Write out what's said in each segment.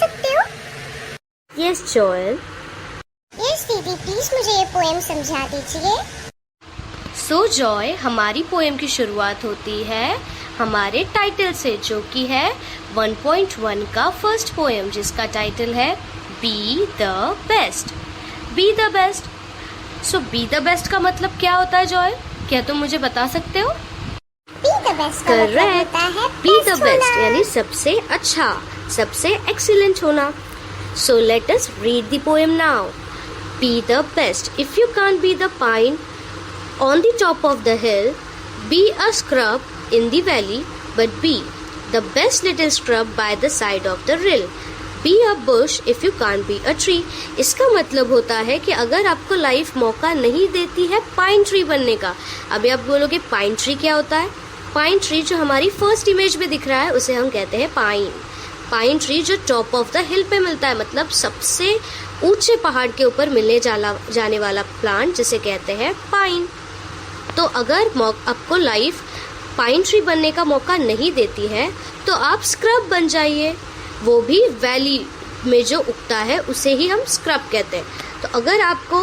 सकते हो? Yes Joel. Yes दीदी, प्लीज मुझे ये पोएम समझा दीजिए। सो जॉय, हमारी पोएम की शुरुआत होती है हमारे टाइटल से, जो कि है 1.1 का फर्स्ट पोएम, जिसका टाइटल है be the best. Be the best. So be the best का मतलब क्या होता है जॉय? क्या तुम मुझे बता सकते हो? बी द बेस्ट का मतलब होता है बी द बेस्ट बेस्ट होना। यानी सबसे अच्छा, सबसे एक्सीलेंट होना। So let us read the poem now. Be the best. If you can't be the pine on the top of the hill, be a scrub in the valley, but be the best little scrub by the side of the rill. Be a bush if you can't be a tree. इसका मतलब होता है कि अगर आपको life मौका नहीं देती है पाइन ट्री बनने का। अभी आप बोलोगे पाइन ट्री क्या होता है? पाइन ट्री जो हमारी फर्स्ट इमेज में दिख रहा है उसे हम कहते हैं पाइन। पाइन ट्री जो टॉप ऑफ द हिल पे मिलता है, मतलब सबसे ऊंचे पहाड़ के ऊपर मिलने जाने वाला प्लांट, जिसे कहते हैं पाइन। तो अगर आपको लाइफ पाइन ट्री बनने का मौका नहीं देती है तो आप स्क्रब बन जाइए। वो भी वैली में जो उगता है उसे ही हम स्क्रब कहते हैं। तो अगर आपको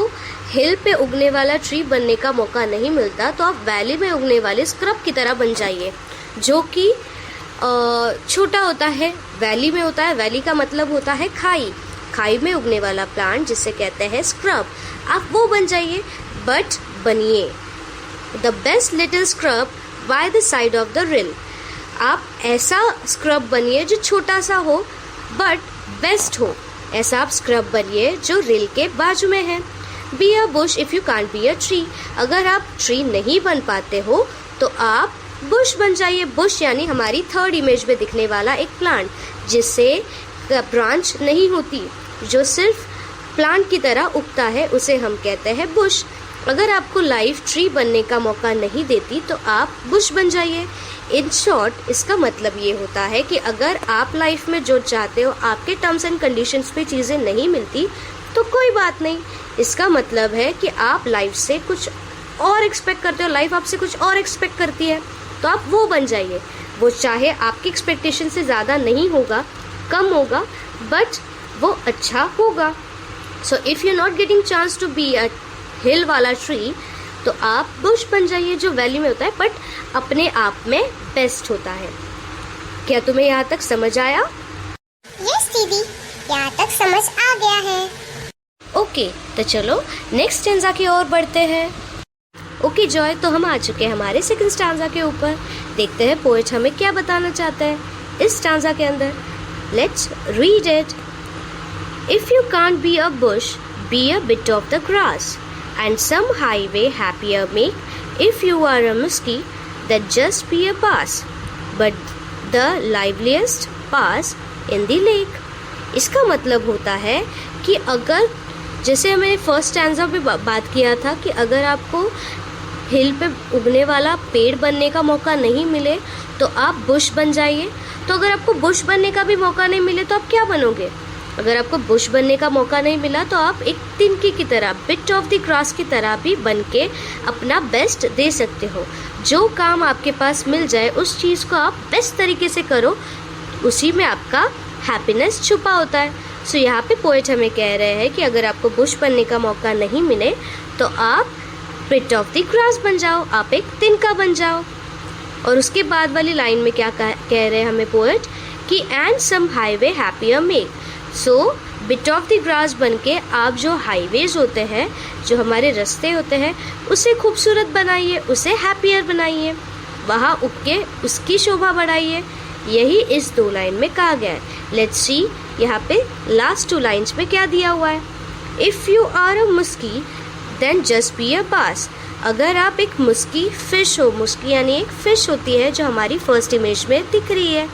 हिल पे उगने वाला ट्री बनने का मौका नहीं मिलता तो आप वैली में उगने वाले स्क्रब की तरह बन जाइए, जो कि छोटा होता है, वैली में होता है। वैली का मतलब होता है खाई, खाई में उगने वाला प्लांट जिसे कहते हैं स्क्रब। आप वो बन जाइए, बट बनिए the best little scrub by the side of the rill. आप ऐसा स्क्रब बनिए जो छोटा सा हो बट बेस्ट हो। ऐसा आप स्क्रब बनिए जो रिल के बाजू में है। Be a bush if you can't be a tree. अगर आप ट्री नहीं बन पाते हो तो आप बुश बन जाइए। बुश यानी हमारी थर्ड इमेज में दिखने वाला एक प्लांट जिससे ब्रांच नहीं होती, जो सिर्फ प्लांट की तरह उगता है, उसे हम कहते हैं बुश। अगर आपको लाइफ ट्री बनने का मौका नहीं देती तो आप बुश बन जाइए। इन शॉर्ट इसका मतलब ये होता है कि अगर आप लाइफ में जो चाहते हो, आपके टर्म्स एंड कंडीशंस पे चीज़ें नहीं मिलती तो कोई बात नहीं। इसका मतलब है कि आप लाइफ से कुछ और एक्सपेक्ट करते हो, लाइफ आपसे कुछ और एक्सपेक्ट करती है, तो आप वो बन जाइए। वो चाहे आपकी एक्सपेक्टेशन से ज़्यादा नहीं होगा, कम होगा, बट वो अच्छा होगा। So if you not getting chance to be a hill वाला ट्री तो आप बुश बन जाइए, जो वैली में होता है बट अपने आप में बेस्ट होता है। क्या तुम्हें यहाँ तक समझ आया? यस दीदी, यहाँ तक समझ आ गया है। ओके, तो चलो नेक्स्ट स्टैंजा की ओर बढ़ते हैं। ओके जॉय, तो हम आ चुके हैं हमारे सेकंड स्टैंजा के ऊपर। देखते हैं पोएट हमें क्या बताना चाहता है इस स्टैंजा के अंदर। Let's read it. If you can't be a bush, be a bit of the grass, and some highway happier make. If you are a muskie, then just be a bass, but the liveliest bass in the lake. इसका मतलब होता है कि अगर, जैसे हमने first stanza पे बात किया था कि अगर आपको हिल पे उगने वाला पेड़ बनने का मौका नहीं मिले तो आप बुश बन जाइए। तो अगर आपको बुश बनने का भी मौका नहीं मिले तो आप क्या बनोगे? अगर आपको बुश बनने का मौका नहीं मिला तो आप एक तिनके की तरह, बिट ऑफ द ग्रास की तरह भी बन के अपना बेस्ट दे सकते हो। जो काम आपके पास मिल जाए उस चीज़ को आप बेस्ट तरीके से करो, उसी में आपका हैप्पीनेस छुपा होता है। सो यहाँ पे पोएट हमें कह रहे हैं कि अगर आपको बुश बनने का मौका नहीं मिले तो आप बिट ऑफ द ग्रास बन जाओ, आप एक तिनका बन जाओ। और उसके बाद वाली लाइन में क्या कह रहे हैं हमें पोएट कि and some highway happier make. So bit of the grass बन के आप जो हाईवेज होते हैं, जो हमारे रास्ते होते हैं, उसे खूबसूरत बनाइए, उसे हैप्पियर बनाइए, वहाँ उग के उसकी शोभा बढ़ाइए। यही इस दो लाइन में कहा गया है। लेट्स सी यहाँ पे लास्ट टू लाइन्स में क्या दिया हुआ है। इफ़ यू आर अ मुस्की देन जस्ट बी अ बास। अगर आप एक मुस्की फिश हो, मुस्की यानी एक फिश होती है जो हमारी फर्स्ट इमेज में दिख रही है।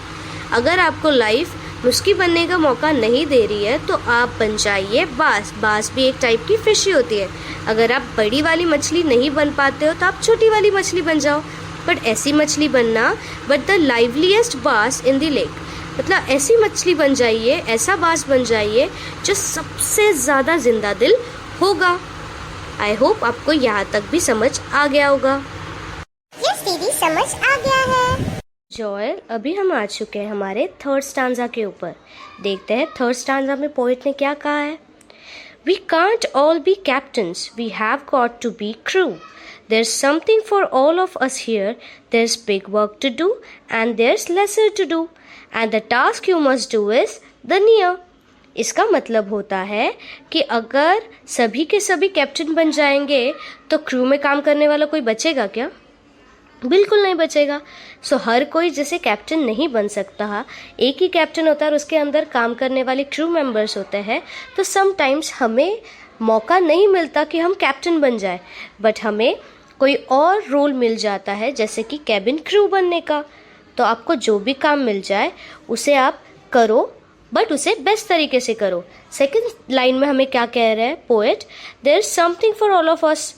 अगर आपको लाइफ मुस्की बनने का मौका नहीं दे रही है तो आप बन जाइए बास। बास भी एक टाइप की फिश ही होती है। अगर आप बड़ी वाली मछली नहीं बन पाते हो तो आप छोटी वाली मछली बन जाओ, बट ऐसी मछली बनना, बट द लाइवलीस्ट बास इन द लेक, मतलब ऐसी मछली बन जाइए, ऐसा बास बन जाइए जो सबसे ज़्यादा जिंदा दिल होगा। आई होप आपको यहाँ तक भी समझ आ गया होगा। यस दीदी, समझ आ गया है। जॉयल, अभी हम आ चुके हैं हमारे थर्ड स्टांजा के ऊपर। देखते हैं थर्ड स्टांजा में पोएट ने क्या कहा है। We can't all be captains, we have got to be crew. There's something for all of us here. There's big work to do and there's lesser to do. And the task you must do is the near. इसका मतलब होता है कि अगर सभी के सभी captain बन जाएंगे तो क्रू में काम करने वाला कोई बचेगा क्या? बिल्कुल नहीं बचेगा। सो हर कोई जैसे कैप्टन नहीं बन सकता, एक ही कैप्टन होता है और उसके अंदर काम करने वाले क्रू मेंबर्स होते हैं, तो समटाइम्स हमें मौका नहीं मिलता कि हम कैप्टन बन जाए, बट हमें कोई और रोल मिल जाता है जैसे कि कैबिन क्रू बनने का। तो आपको जो भी काम मिल जाए उसे आप करो, बट उसे बेस्ट तरीके से करो। सेकंड लाइन में हमें क्या कह रहे हैं poet, there is something for all of us,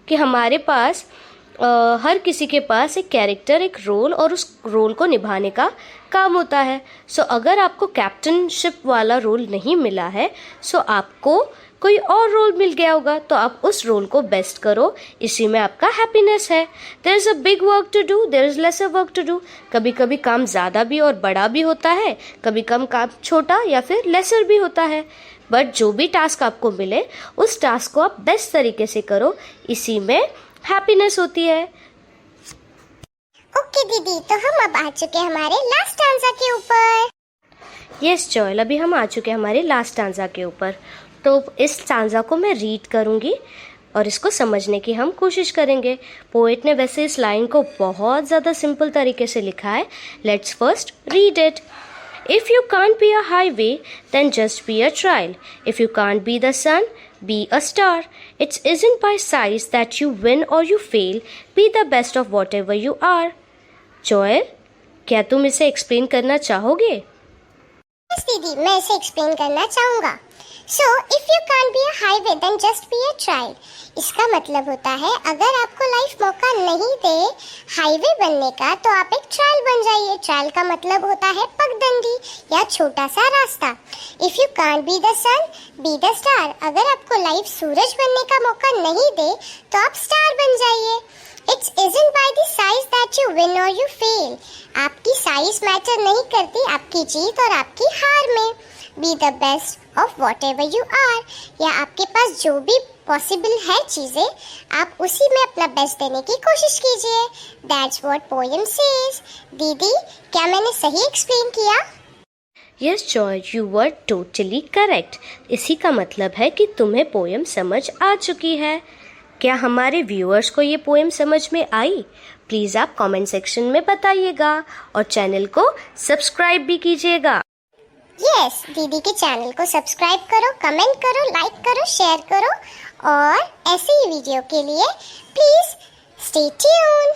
कि हमारे पास हर किसी के पास एक कैरेक्टर, एक रोल, और उस रोल को निभाने का काम होता है। सो अगर आपको कैप्टनशिप वाला रोल नहीं मिला है, सो आपको कोई और रोल मिल गया होगा, तो आप उस रोल को बेस्ट करो, इसी में आपका हैप्पीनेस है। There is a big work to do, there is lesser work to do. कभी कभी काम ज़्यादा भी और बड़ा भी होता है, कभी कम काम छोटा या फिर लेसर भी होता है, बट जो भी टास्क आपको मिले उस टास्क को आप बेस्ट तरीके से करो, इसी में हैप्पीनेस होती है। ओके दीदी, तो हम अब आ चुके हैं हमारे लास्ट स्टांजा के ऊपर। यस जॉयल, अभी हम आ चुके हैं हमारे लास्ट स्टांजा के ऊपर। तो इस स्टांजा को मैं रीड करूँगी और इसको समझने की हम कोशिश करेंगे। पोएट ने वैसे इस लाइन को बहुत ज़्यादा सिंपल तरीके से लिखा है। Let's first read it. If you can't be a highway, then just be a trial. If you can't be the sun, be a star. It isn't by size that you win or you fail. Be the best of whatever you are. Joel, क्या तुम इसे explain करना चाहोगे? Yes दीदी, मैं इसे explain करना चाहूँगा। So if you can't be a highway then just be a trial. इसका मतलब होता है अगर आपको लाइफ मौका नहीं दे हाईवे बनने का, तो आप एक ट्रायल बन जाइए। ट्रायल का मतलब होता है पगडंडी या छोटा सा रास्ता। If you can't be the sun, be the star. अगर आपको लाइफ सूरज बनने का मौका नहीं दे तो आप स्टार बन जाइए। It isn't by the size that you win or you fail. आपकी साइज मैटर नहीं करती आपकी जीत और आपकी हार में। Be the best of whatever you are. या आपके पास जो भी पॉसिबल है चीज़ें, आप उसी में अपना बेस्ट देने की कोशिश कीजिए। That's what poem says. दीदी, क्या मैंने सही एक्सप्लेन किया? Yes Joy, you were totally correct. इसी का मतलब है कि तुम्हें पोएम समझ आ चुकी है। क्या हमारे व्यूअर्स को ये पोएम समझ में आई? प्लीज़ आप कमेंट सेक्शन में बताइएगा और चैनल को सब्सक्राइब भी कीजिएगा। यस, दीदी के चैनल को सब्सक्राइब करो, कमेंट करो, लाइक करो, शेयर करो, और ऐसे ही वीडियो के लिए प्लीज़ स्टे ट्यून।